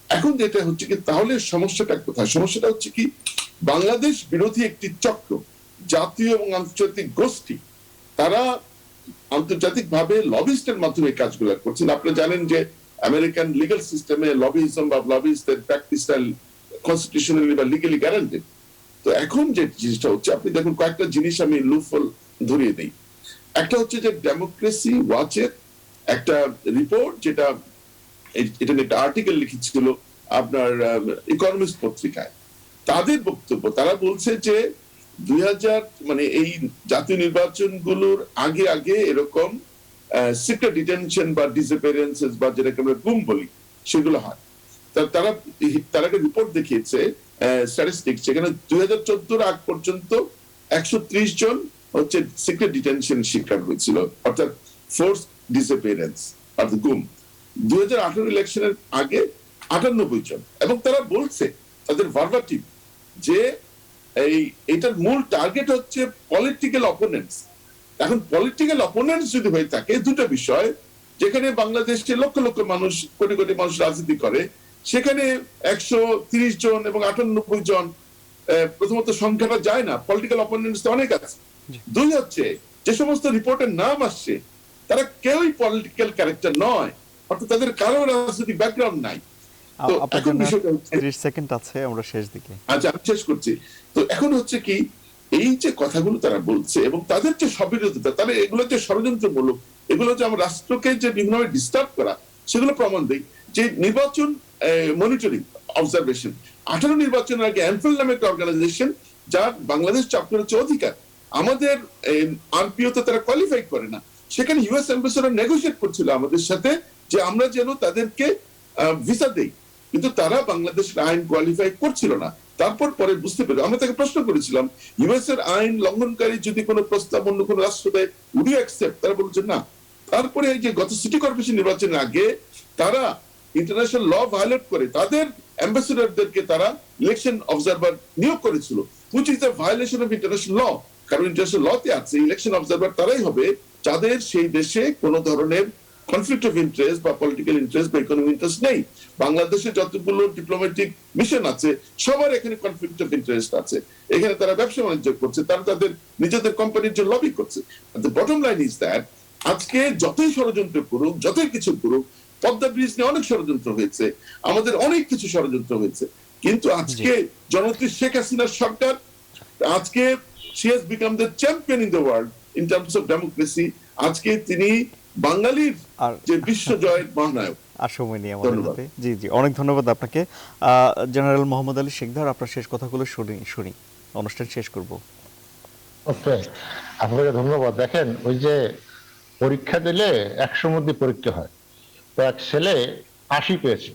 এখন যেটা হচ্ছে কি, তাহলে সমস্যাটা কোথায়? সমস্যাটা হচ্ছে কি, বাংলাদেশ বিরোধী একটি চক্র, জাতীয় এবং আন্তর্জাতিক গোষ্ঠী, তারা আন্তর্জাতিক ভাবে লবিস্টের মাধ্যমে কাজগুলো করছেন। আপনারা জানেন যে আমেরিকান লিগ্যাল সিস্টেমে লবিজম বা লবিস্টের প্র্যাকটিসটা কনস্টিটিউশনালি বা লিগ্যালি গ্যারান্টেড। তো এখন যে জিনিসটা হচ্ছে, আপনি দেখুন কয়েকটা জিনিস আমি লুফল ধরিয়ে দিই। একটা হচ্ছে যে ডেমোক্রেসি ওয়াচের একটা রিপোর্ট, যেটা এটা নিয়ে একটা আর্টিকেল লিখেছিল আপনার ইকোনমিস্ট পত্রিকায়। তাদের বক্তব্য, তারা বলছে যে 2000 মানে এই জাতীয় নির্বাচনগুলোর আগে আগে এরকম সিক্রেট ডিটেনশন বা ডিসঅ্যাপিয়ারেন্সেস বা যেটাকে আমরা গুম বলি, সেগুলো হয়। তারা একটা রিপোর্ট দেখিয়েছে স্ট্যাটিস্টিক্স, সেখানে 2014 আগ পর্যন্ত 130 জন হচ্ছে সিক্রেট ডিটেনশন শিকার হয়েছিল, অর্থাৎ ফোর্স ডিসঅ্যাপিয়ারেন্স অর্থাৎ গুম। 2018 ইলেকশনের আগে 98 জন। এবং তারা বলছে তাদের ভার্বাটিভ যে এটার মূল টার্গেট হচ্ছে পলিটিক্যাল অপোনেন্টস। এখন পলিটিক্যাল অপোনেন্টস যদি হয়ে থাকে, দুটো বিষয়, যেখানে বাংলাদেশে লক্ষ লক্ষ মানুষ, কোটি কোটি মানুষ রাজনীতি করে, সেখানে 130 জন এবং 98 জন, প্রথমত সংখ্যাটা যায় না, পলিটিক্যাল অপোনেন্টস তো অনেক আছে। দুই হচ্ছে, যে সমস্ত রিপোর্টের নাম আসছে তারা কেউই পলিটিক্যাল ক্যারেক্টার নয়, অর্থাৎ তাদের কারো রাজনৈতিক ব্যাকগ্রাউন্ড নাই। তো এখন বিষয়টা 30 সেকেন্ড আছে, আমরা শেষ দিকে। আচ্ছা, আমি শেষ করছি। তো এখন হচ্ছে কি, এই যে কথাগুলো তারা বলছে এবং তাদের যে সবিরোধিতা, তাহলে এগুলো যে ষড়যন্ত্রমূলক, এগুলো যে আমার রাষ্ট্রকে যে বিভিন্নভাবে ডিস্টার্ব করা, সেগুলো প্রমাণ দেয়। যে নির্বাচন মনিটরিং অবজারভেশন, 18 নির্বাচনের আগে অ্যাম্পেল নামে একটা অর্গানাইজেশন, যার বাংলাদেশ চাপের হচ্ছে অধিকার, আমাদের আরপিও তে তারা কোয়ালিফাই করে না। সেখানে ইউএস অ্যাম্বাসেডর নেগোশিয়েট করছিল আমাদের সাথে যে আমরা যেন তাদেরকে ভিসা দেই, কিন্তু তারা বাংলাদেশের আইন কোয়ালিফাই করছিল না। তারপর পরে বুঝতে পেরে আমরা তাকে প্রশ্ন করেছিলাম, ইউএস এর আইন লঙ্ঘনকারী যদি কোনো প্রস্তাব অন্য কোনো রাষ্ট্র দেয়, উড ইউ অ্যাকসেপ্ট? তারা বলছে না। তারপরে এই যে গত সিটি কর্পোরেশন নির্বাচনের আগে তারা ইন্টারন্যাশনাল ল ভায়োলেট করে তাদের অ্যাম্বাসেডরদেরকে তারা ইলেকশন অবজারভার নিয়োগ করেছিল, which is a violation of international law। কারণ ইন্টারন্যাশনাল লতে আছে ইলেকশন অবজারভার তারাই হবে যাদের সেই দেশে কোনো ধরনের কনফ্লিক্ট অফ ইন্টারেস্ট বা পলিটিক্যাল ইন্টারেস্ট বা ইকোনমিক ইন্টারেস্ট নেই। বাংলাদেশে যতগুলো ডিপ্লোম্যাটিক মিশন আছে সবার এখানে কনফ্লিক্ট অফ ইন্টারেস্ট আছে, এখানে তারা ব্যবসা বাণিজ্য করছে, তারা তাদের নিজেদের কোম্পানির জন্য লবি করছে। বটম লাইন ইজ দ্যাট আজকে যতই ষড়যন্ত্র করুক, যতই কিছু করুক, পদ্মা ব্রিজ নিয়ে অনেক ষড়যন্ত্র হয়েছে, আমাদের অনেক কিছু ষড়যন্ত্র হয়েছে, কিন্তু আজকে জননেত্রী শেখ হাসিনার সরকার, আজকে she has become the champion in the world in terms of democracy। আজকে তিনি বাঙালির যে বিশ্ব জয়ের মহানায়ক। আর সময় নেই আমাদের হাতে। জি জি, অনেক ধন্যবাদ আপনাকে। জেনারেল মোহাম্মদ আলী শেখদার, আপনার শেষ কথাগুলো শুনি অনুষ্ঠান শেষ করব। ওকে, আপনাকে ধন্যবাদ। দেখেন, ওই যে পরীক্ষা দিলে 100 মধ্যে পরীক্ষা হয়, তো এক ছেলে 80 পেয়েছে,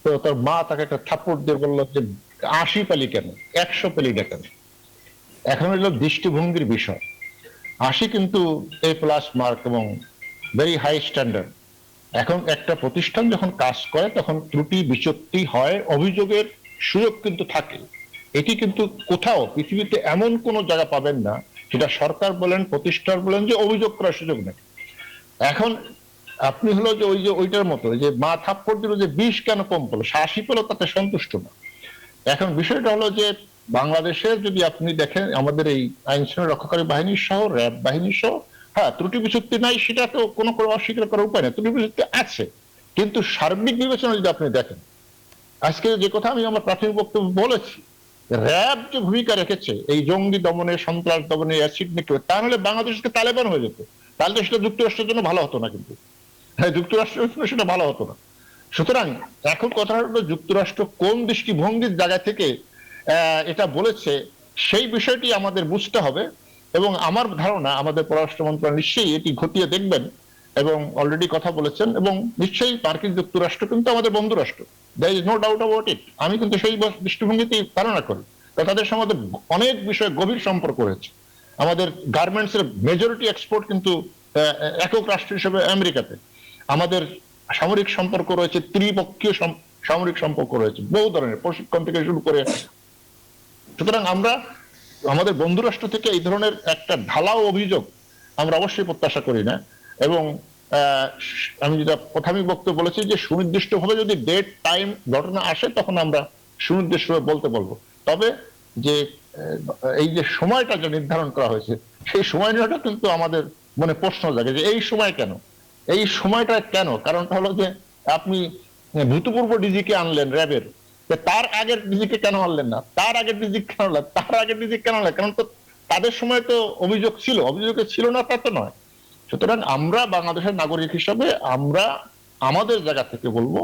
তো তার মা তাকে একটা থাপ্পড় দিয়ে বললো যে 80 পেলি কেন, 100 পেলি না কেন। এখন হলো দৃষ্টিভঙ্গির বিষয়। 80 কিন্তু A+ মার্ক এবং ভেরি হাই স্ট্যান্ডার্ড। এখন একটা প্রতিষ্ঠান যখন কাজ করে তখন ত্রুটি বিচ্যুতি হয়, অভিযোগের সুযোগ কিন্তু থাকে। এটি কিন্তু কোথাও পৃথিবীতে এমন কোন জায়গা পাবেন না, সেটা সরকার বলেন প্রতিষ্ঠান বলেন, যে অভিযোগ করার সুযোগ নেই। এখন আপনি হলো যে ওইটার মতো যে মা থাপ্পড় দিল যে 20 কেন কম পেলো, 80 পেলো, তাতে সন্তুষ্ট না। এখন বিষয়টা হলো যে বাংলাদেশের যদি আপনি দেখেন আমাদের এই আইন শৃঙ্খলা রক্ষাকারী বাহিনী সহ র্যাব বাহিনী সহ, হ্যাঁ ত্রুটি বিচ্যুতি নাই সেটা তো কোনো অস্বীকার করার উপায় নেই, ত্রুটি বিচ্যুতি আছে। কিন্তু সার্বিক বিবেচনা যদি আপনি দেখেন, আজকে যে কথা আমি আমার প্রাথমিক বক্তব্য বলেছি, র্যাব যে ভূমিকা রেখেছে এই জঙ্গি দমনে, সন্ত্রাস দমনে, অ্যাসিড নিক্ষেপে, তা হলে বাংলাদেশকে তালেবান হয়ে যেত, তাহলে তো সেটা যুক্তরাষ্ট্রের জন্য ভালো হতো না, কিন্তু হ্যাঁ যুক্তরাষ্ট্রের জন্য সেটা ভালো হতো না। সুতরাং এখন কথা হলো যুক্তরাষ্ট্র কোন দৃষ্টিভঙ্গির জায়গা থেকে এটা বলেছে, সেই বিষয়টি আমাদের বুঝতে হবে। এবং আমার ধারণা আমাদের পররাষ্ট্র মন্ত্রণালয় নিশ্চয়ই এটি খতিয়ে দেখবেন এবং অলরেডি কথা বলেছেন, এবং নিশ্চয়ই মার্কিন যুক্তরাষ্ট্র কিন্তু আমাদের বন্ধু রাষ্ট্র, there is no doubt about it. আমি কিন্তু সেই দৃষ্টিভঙ্গিতেই ধারণা করি, তাদের সঙ্গে আমাদের অনেক বিষয়ে গভীর সম্পর্ক রয়েছে। আমাদের গার্মেন্টস এর মেজরিটি এক্সপোর্ট কিন্তু একক রাষ্ট্র হিসেবে আমেরিকাতে। আমাদের সামরিক সম্পর্ক রয়েছে, ত্রিপক্ষীয় সামরিক সম্পর্ক রয়েছে, বহু ধরনের প্রশিক্ষণ থেকে শুরু করে। সুতরাং আমরা আমাদের বন্ধু রাষ্ট্র থেকে এই ধরনের একটা ঢালাও অভিযোগ আমরা অবশ্যই প্রত্যাশা করি না। এবং আমি যেটা প্রাথমিক বক্তব্য বলেছি যে সুনির্দিষ্টভাবে যদি ডেট টাইম ঘটনা আসে তখন আমরা সুনির্দিষ্টভাবে বলতে বলবো। তবে যে এই যে সময়টা যে নির্ধারণ করা হয়েছে, সেই সময় নিয়েটা কিন্তু আমাদের মনে প্রশ্ন জাগে যে এই সময় কেন, এই সময়টা কেন। কারণটা হলো যে আপনি ভূতপূর্ব ডিজিকে আনলেন র্যাবের, তার আগের ডিজিকে কেন আনলেন না, তার আগের ডিজি কেন আনলেন, তার আগের ডিজি কেন আনলেন? কারণ তো তাদের সময় তো অভিযোগ ছিল, অভিযোগে ছিল না তা তো নয়। সুতরাং আমরা বাংলাদেশের নাগরিক হিসাবে আমরা আমাদের জায়গা থেকে বলবো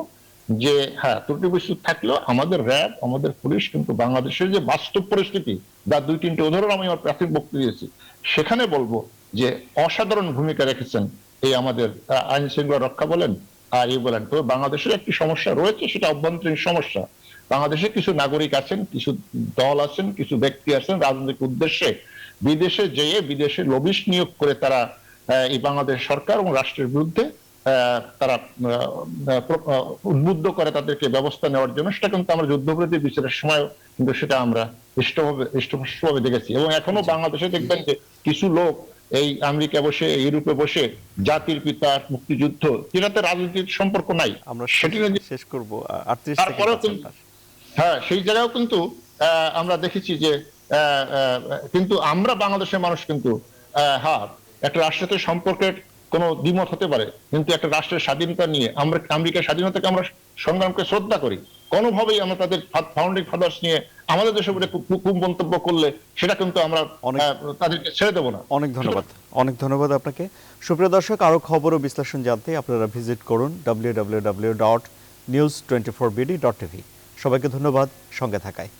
যে হ্যাঁ ত্রুটি বিচ্যুতি থাকলেও আমাদের র্যাব, আমাদের পুলিশ কিন্তু বাংলাদেশের যে বাস্তব পরিস্থিতি, যা 2-3টি উদাহরণ আমি আমার প্রাথমিক বক্তব্য দিয়েছি, সেখানে বলবো যে অসাধারণ ভূমিকা রেখেছেন এই আমাদের আইন শৃঙ্খলা রক্ষা বলেন আর এই বলেন। তবে বাংলাদেশের একটি সমস্যা রয়েছে, সেটা অভ্যন্তরীণ সমস্যা। বাংলাদেশে কিছু নাগরিক আছেন, কিছু দল আছেন, কিছু ব্যক্তি আছেন রাজনৈতিক উদ্দেশ্যে বিদেশে যেয়ে বিদেশে লবিস্ট নিয়োগ করে তারা এই বাংলাদেশ সরকার এবং রাষ্ট্রের বিরুদ্ধে তারা উদ্বুদ্ধ করে তাদেরকে ব্যবস্থা নেওয়ার জন্য। সেটা কিন্তু আমরা যুদ্ধবিরতি বিচারের সময় কিন্তু সেটা আমরা স্পষ্টভাবে দেখেছি। এবং এখনো বাংলাদেশে দেখবেন যে কিছু লোক এই আমেরিকা বসে, ইউরোপে বসে জাতির পিতা, মুক্তিযুদ্ধ, যেটাতে রাজনীতির সম্পর্ক নাই, আমরা সেটি শেষ করব 38 তারপরেও কিন্তু হ্যাঁ সেই জায়গাও কিন্তু আমরা দেখেছি যে কিন্তু আমরা বাংলাদেশের মানুষ কিন্তু হ্যাঁ একটা রাষ্ট্রের সাথে সম্পর্কের কোনো দ্বিমত হতে পারে, কিন্তু একটা রাষ্ট্রের স্বাধীনতা নিয়ে আমরা আমেরিকার স্বাধীনতাকে আমরা সংগ্রামকে শ্রদ্ধা করি। কোনোভাবেই আমরা তাদের ফাউন্ডিং ফাদার্স নিয়ে আমাদের দেশের উপরে কুকুম মন্তব্য করলে সেটা কিন্তু আমরা তাদেরকে ছেড়ে দেবো না। অনেক ধন্যবাদ, অনেক ধন্যবাদ আপনাকে। সুপ্রিয় দর্শক, আরো খবর ও বিশ্লেষণ জানতে আপনারা ভিজিট করুন www.news24bd.tv। সবাইকে ধন্যবাদ সঙ্গে থাকায়।